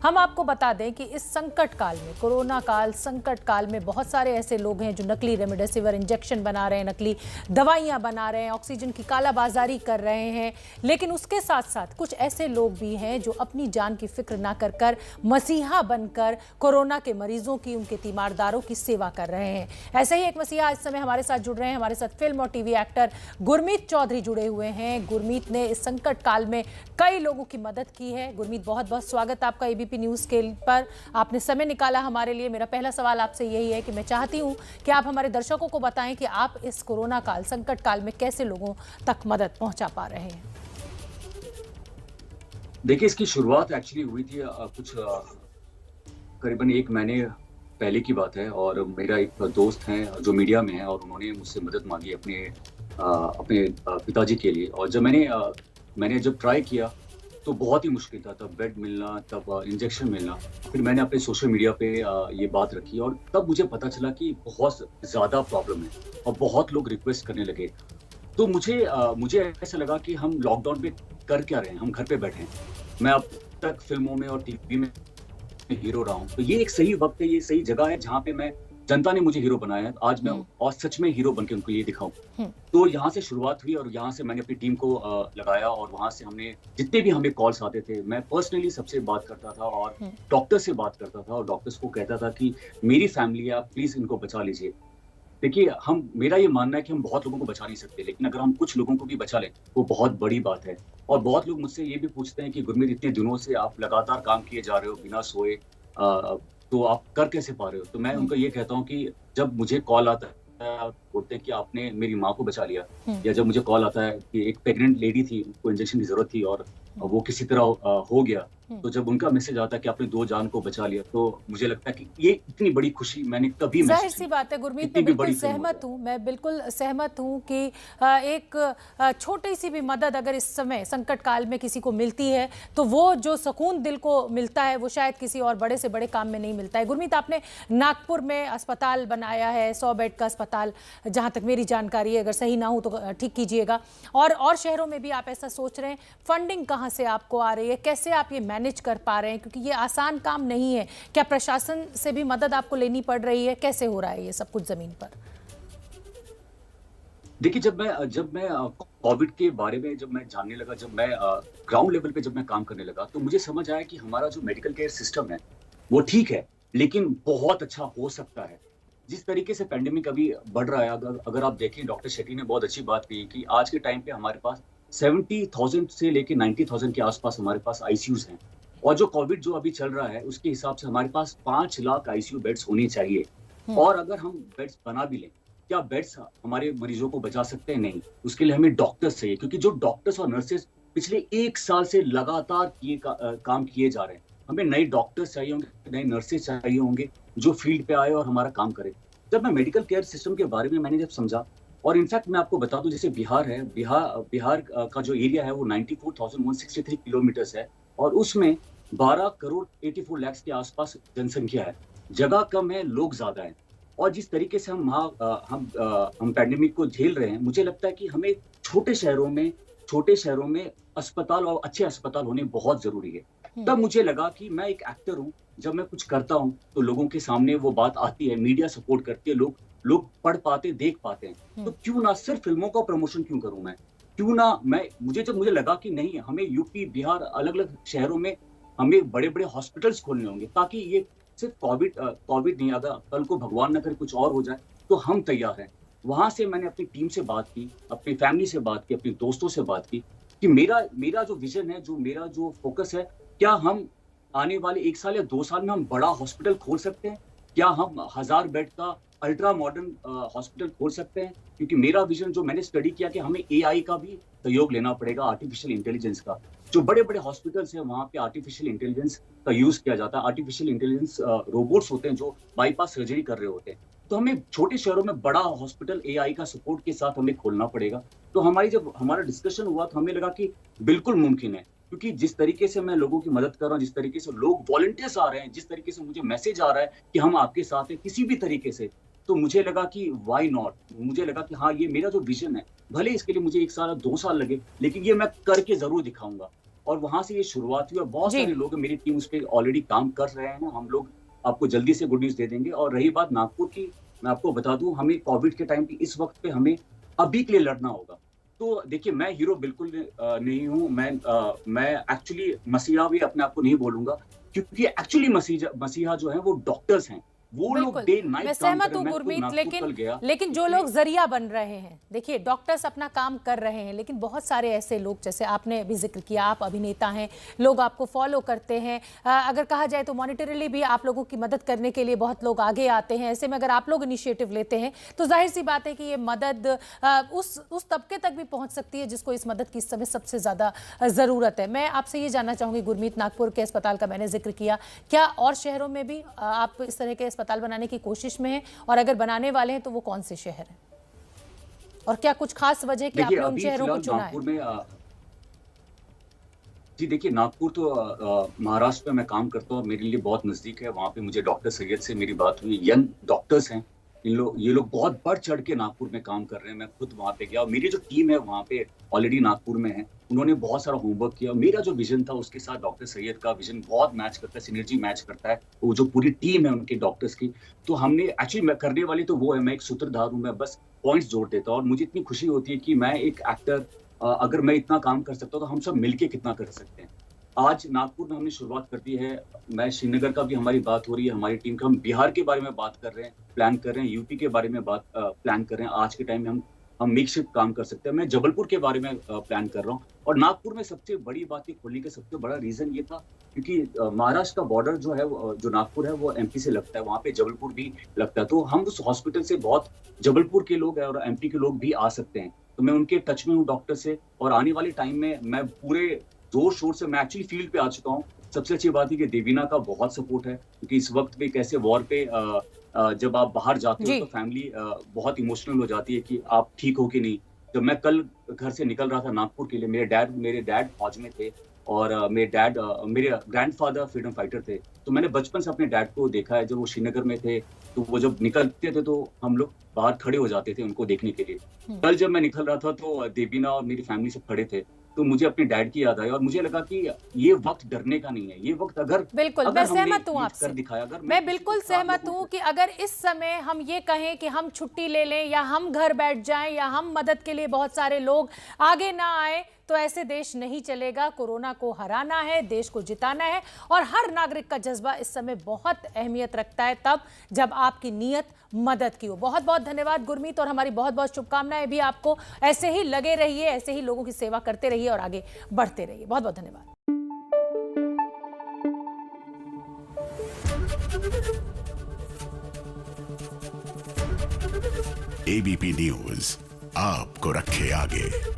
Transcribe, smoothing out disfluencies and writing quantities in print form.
हम आपको बता दें कि इस संकट काल में, कोरोना काल, संकट काल में बहुत सारे ऐसे लोग हैं जो नकली रेमडेसिविर इंजेक्शन बना रहे हैं, नकली दवाइयां बना रहे हैं, ऑक्सीजन की कालाबाजारी कर रहे हैं। लेकिन उसके साथ साथ कुछ ऐसे लोग भी हैं जो अपनी जान की फिक्र ना कर कर मसीहा बनकर कोरोना के मरीजों की, उनके तीमारदारों की सेवा कर रहे हैं। ऐसे ही एक मसीहा इस समय हमारे साथ जुड़ रहे हैं। हमारे साथ फिल्म और टीवी एक्टर गुरमीत चौधरी जुड़े हुए हैं। गुरमीत ने इस संकट काल में कई लोगों की मदद की है। गुरमीत, बहुत बहुत स्वागत आपका एबीपी न्यूज़ के पर। आपने समय निकाला हमारे लिए। मेरा पहला सवाल आपसे यही है कि मैं चाहती हूं कि आप हमारे दर्शकों को बताएं कि आप इस कोरोना काल, संकट काल में कैसे लोगों तक मदद पहुंचा पा रहे हैं। देखिए, इसकी शुरुआत एक्चुअली हुई थी करीबन 1 महीने पहले की बात है। और मेरा एक दोस्त है जो मीडिया में है और उन्होंने मुझसे मदद मांगी अपने पिताजी के लिए। और जब मैंने जब ट्राई किया तो बहुत ही मुश्किल था। तब बेड मिलना, तब इंजेक्शन मिलना। फिर मैंने अपने सोशल मीडिया पे ये बात रखी और तब मुझे पता चला कि बहुत ज़्यादा प्रॉब्लम है और बहुत लोग रिक्वेस्ट करने लगे। तो मुझे ऐसा लगा कि हम लॉकडाउन पे कर क्या रहे हैं, हम घर पे बैठे हैं। मैं अब तक फिल्मों में और टीवी में हीरो रहा हूँ, तो ये एक सही वक्त है, ये सही जगह है जहाँ पे जनता ने मुझे हीरो बनाया है। आज मैं और सच में हीरो बन के उनको ये दिखाऊं। तो यहाँ से शुरुआत हुई और यहाँ से मैंने अपनी टीम को लगाया और वहाँ से हमने जितने भी हमें कॉल्स आते थे, मैं पर्सनली सबसे बात करता था और डॉक्टर से बात करता था और डॉक्टर्स को कहता था कि मेरी फैमिली है, आप प्लीज इनको बचा लीजिए। देखिए, मेरा ये मानना है कि हम बहुत लोगों को बचा नहीं सकते, लेकिन अगर हम कुछ लोगों को भी बचा लें वो बहुत बड़ी बात है। और बहुत लोग मुझसे ये भी पूछते हैं कि गुरमीत, इतने दिनों से आप लगातार काम किए जा रहे हो बिना सोए, तो आप कर कैसे पा रहे हो? तो मैं उनको ये कहता हूँ कि जब मुझे कॉल आता है, बोलते हैं कि आपने मेरी माँ को बचा लिया, या जब मुझे कॉल आता है कि एक प्रेग्नेंट लेडी थी, उसको इंजेक्शन की जरूरत थी और वो किसी तरह हो गया, तो जब उनका मैसेज आता है कि आपने 2 जान को बचा लिया, तो मुझे लगता है कि ये इतनी बड़ी खुशी मैंने कभी महसूस जाहिर सी बात है गुरमीत, मैं बिल्कुल सहमत हूँ। मैं बिल्कुल सहमत हूँ कि एक छोटी सी भी मदद अगर इस समय संकट काल में किसी को मिलती है तो वो जो सुकून दिल को मिलता है वो शायद किसी और बड़े से बड़े काम में नहीं मिलता है। गुरमीत, आपने नागपुर में अस्पताल बनाया है, 100 बेड का अस्पताल, जहाँ तक मेरी जानकारी है, अगर सही ना हो तो ठीक कीजिएगा। और शहरों में भी आप ऐसा सोच रहे हैं। फंडिंग कहाँ से आपको आ रही है, कैसे आप ये मैनेज कर पा रहे हैं, क्योंकि ये आसान काम नहीं है। क्या प्रशासन से भी मदद आपको लेनी पड़ रही है? कैसे हो रहा है ये सब कुछ जमीन पर? देखिए, जब मैं कोविड के बारे में जब मैं जानने लगा, जब मैं ग्राउंड लेवल पे जब मैं काम करने लगा, तो मुझे समझ आया कि हमारा जो मेडिकल केयर सिस्टम है वो ठीक है, लेकिन बहुत अच्छा हो सकता है। जिस तरीके से पेंडेमिक अभी बढ़ रहा है, अगर आप देखें, डॉक्टर शेट्टी ने बहुत अच्छी बात कही कि आज के टाइम पे हमारे पास 70,000 से लेके 90,000 के आसपास हमारे पास आईसीयूज हैं। और जो कोविड जो अभी चल रहा है उसके हिसाब से हमारे पास 5 लाख आईसीयू बेड्स होने चाहिए। और अगर हम बेड्स बना भी लें, क्या बेड्स हमारे मरीजों को बचा सकते हैं? नहीं। उसके लिए हमें डॉक्टर्स चाहिए, क्योंकि जो डॉक्टर्स और नर्सेज पिछले 1 साल से लगातार काम किए जा रहे हैं। हमें नए डॉक्टर्स चाहिए होंगे, नए नर्सेज चाहिए होंगे जो फील्ड पे आए और हमारा काम करे। जब मैं मेडिकल केयर सिस्टम के बारे में मैंने जब समझा, और इनफैक्ट मैं आपको बता दूं, जैसे बिहार है, बिहार का जो एरिया है वो 94,163 किलोमीटर्स है और उसमें 12 करोड़ 84 लाख के आसपास जनसंख्या है। जगह कम है, लोग ज्यादा हैं। और जिस तरीके से हम पैंडेमिक को झेल रहे हैं, मुझे लगता है कि हमें छोटे शहरों में अस्पताल और अच्छे अस्पताल होने बहुत जरूरी है। तब मुझे लगा कि मैं एक एक्टर हूँ, जब मैं कुछ करता हूँ तो लोगों के सामने वो बात आती है, मीडिया सपोर्ट करती है, लोग पढ़ पाते, देख पाते हैं। तो क्यों ना सिर्फ फिल्मों का प्रमोशन क्यों करूं मैं? क्यों ना मुझे लगा कि नहीं, हमें यूपी, बिहार, अलग-अलग शहरों में हमें बड़े-बड़े हॉस्पिटल्स खोलने होंगे, ताकि ये सिर्फ कोविड नहीं, अगर कल को भगवान न करे कुछ और हो जाए तो हम तैयार हैं। वहां से मैंने अपनी टीम से बात की, अपनी फैमिली से बात की, अपने दोस्तों से बात की कि मेरा जो विजन है, मेरा जो फोकस है, क्या हम आने वाले 1 साल या 2 साल में हम बड़ा हॉस्पिटल खोल सकते हैं? क्या हम 1000 बेड का अल्ट्रा मॉडर्न हॉस्पिटल खोल सकते हैं? क्योंकि मेरा विजन, जो मैंने स्टडी किया, कि हमें एआई का भी सहयोग लेना पड़ेगा, आर्टिफिशियल इंटेलिजेंस का। जो बड़े-बड़े हॉस्पिटल्स हैं वहाँ पे आर्टिफिशियल इंटेलिजेंस का यूज किया जाता है। आर्टिफिशियल इंटेलिजेंस रोबोट्स होते हैं जो बाईपास सर्जरी कर रहे होते हैं। तो हमें छोटे शहरों में बड़ा हॉस्पिटल एआई का सपोर्ट के साथ हमें खोलना पड़ेगा। तो जब हमारा डिस्कशन हुआ तो हमें लगा कि बिल्कुल मुमकिन है, क्योंकि जिस तरीके से मैं लोगों की मदद कर रहा हूँ, जिस तरीके से लोग वॉलंटियर्स आ रहे हैं, जिस तरीके से मुझे मैसेज आ रहा है कि हम आपके साथ हैं किसी भी तरीके से, तो मुझे लगा कि व्हाई नॉट। मुझे लगा कि हाँ, ये मेरा जो विजन है, भले इसके लिए मुझे 1 साल 2 साल लगे, लेकिन ये मैं करके जरूर दिखाऊंगा। और वहां से ये शुरुआत हुई और बहुत जी। सारे लोग, मेरी टीम उस पर ऑलरेडी काम कर रहे हैं। हम लोग आपको जल्दी से गुड न्यूज दे देंगे। और रही बात नागपुर की, मैं आपको बता दूं, हमें कोविड के टाइम पे इस वक्त पे हमें अभी के लिए लड़ना होगा। तो देखिए, मैं हीरो बिल्कुल नहीं हूँ। मैं एक्चुअली मसीहा भी अपने आप को नहीं बोलूंगा, क्योंकि एक्चुअली मसीहा जो है वो डॉक्टर्स हैं। वो लोग बिल्कुल, डे नाइट मैं काम कर सहमत रहे हूँ हैं। मैं खुद गुरमीत, नागपुर लेकिन कल गया। लेकिन जो इतने लोग जरिया बन रहे हैं, देखिए डॉक्टर्स अपना काम कर रहे हैं, लेकिन बहुत सारे ऐसे लोग, जैसे आपने अभी जिक्र किया, आप अभिनेता हैं, लोग आपको फॉलो करते हैं। अगर कहा जाए तो मॉनिटरीली भी आप लोगों की मदद करने के लिए बहुत लोग आगे आते हैं। ऐसे में अगर आप लोग इनिशिएटिव लेते हैं तो जाहिर सी बात है कि ये मदद उस तबके तक भी पहुंच सकती है जिसको इस मदद की इस समय सबसे ज़्यादा ज़रूरत है। मैं आपसे ये जानना चाहूँगी गुरमीत, नागपुर के अस्पताल का मैंने जिक्र किया, क्या और शहरों में भी आप इस तरह के अस्पताल बनाने की कोशिश में हैं, और अगर बनाने वाले हैं तो वो कौन से शहर हैं, और क्या कुछ खास वजह कि देखिए, आपने उन अभी शहरों को फिलहाल चुना नागपुर है? में जी देखिए, नागपुर तो महाराष्ट्र में मैं काम करता हूँ और मेरे लिए बहुत नज़दीक है। वहाँ पे मुझे डॉक्टर सैयद से मेरी बात हुई। यंग डॉक्टर्स हैं, ये लोग बहुत बढ़ चढ़ के नागपुर में काम कर रहे हैं। मैं खुद वहाँ पे गया और मेरी जो टीम है वहाँ पे ऑलरेडी नागपुर में है। उन्होंने बहुत सारा होमवर्क किया। मेरा जो विजन था उसके साथ डॉक्टर सैयद का विजन बहुत मैच करता है, सिनर्जी मैच करता है। वो जो पूरी टीम है उनके डॉक्टर्स की, तो हमने एक्चुअली, मैं करने वाली तो वो है, मैं एक सूत्रधार हूँ, मैं बस पॉइंट्स जोड़ देता हूँ। और मुझे इतनी खुशी होती है कि मैं एक एक्टर, अगर मैं इतना काम कर सकता हूँ तो हम सब मिलके कितना कर सकते हैं। आज नागपुर में हमने शुरुआत कर दी है। मैं श्रीनगर का भी हमारी बात हो रही है, हमारी टीम का। हम बिहार के बारे में बात कर रहे हैं, प्लान कर रहे हैं, यूपी के बारे में प्लान कर रहे हैं। आज के टाइम में हम मेकशिफ्ट काम कर सकते हैं। मैं जबलपुर के बारे में प्लान कर रहा हूँ। और नागपुर में सबसे बड़ी बात ये खोलने का सबसे बड़ा रीजन ये था, क्योंकि महाराष्ट्र का बॉर्डर जो है, जो नागपुर है, वो एमपी से लगता है। वहाँ पे जबलपुर भी लगता है। तो हम उस हॉस्पिटल से बहुत जबलपुर के लोग हैं और एमपी के लोग भी आ सकते हैं। तो मैं उनके टच में हूँ डॉक्टर से। और आने वाले टाइम में मैं पूरे जोर शोर से, मैं एक्चुअली फील्ड पे आ चुका हूँ। सबसे अच्छी बात है कि देवीना का बहुत सपोर्ट है, क्योंकि इस वक्त पे कैसे वॉर पे जब आप बाहर जाते हो तो फैमिली बहुत इमोशनल हो जाती है कि आप ठीक हो कि नहीं। जब मैं कल घर से निकल रहा था नागपुर के लिए, मेरे डैड फौज में थे और मेरे ग्रैंडफादर फ्रीडम फाइटर थे। तो मैंने बचपन से अपने डैड को देखा है। जब वो श्रीनगर में थे तो वो जब निकलते थे तो हम लोग बाहर खड़े हो जाते थे उनको देखने के लिए। कल जब मैं निकल रहा था तो देवीना और मेरी फैमिली सब खड़े थे, तो मुझे अपने डैड की याद आई और मुझे लगा कि ये वक्त डरने का नहीं है। ये वक्त बिल्कुल, मैं सहमत हूँ आपसे। अगर मैं बिल्कुल सहमत हूँ कि अगर इस समय हम ये कहें कि हम छुट्टी ले लें या हम घर बैठ जाएं या हम मदद के लिए बहुत सारे लोग आगे ना आए, तो ऐसे देश नहीं चलेगा। कोरोना को हराना है, देश को जिताना है, और हर नागरिक का जज्बा इस समय बहुत अहमियत रखता है, तब जब आपकी नीयत मदद की हो। बहुत बहुत धन्यवाद गुरमीत, और हमारी बहुत बहुत शुभकामनाएं भी आपको। ऐसे ही लगे रहिए, ऐसे ही लोगों की सेवा करते रहिए और आगे बढ़ते रहिए। बहुत बहुत धन्यवाद। एबीपी न्यूज आपको रखे आगे।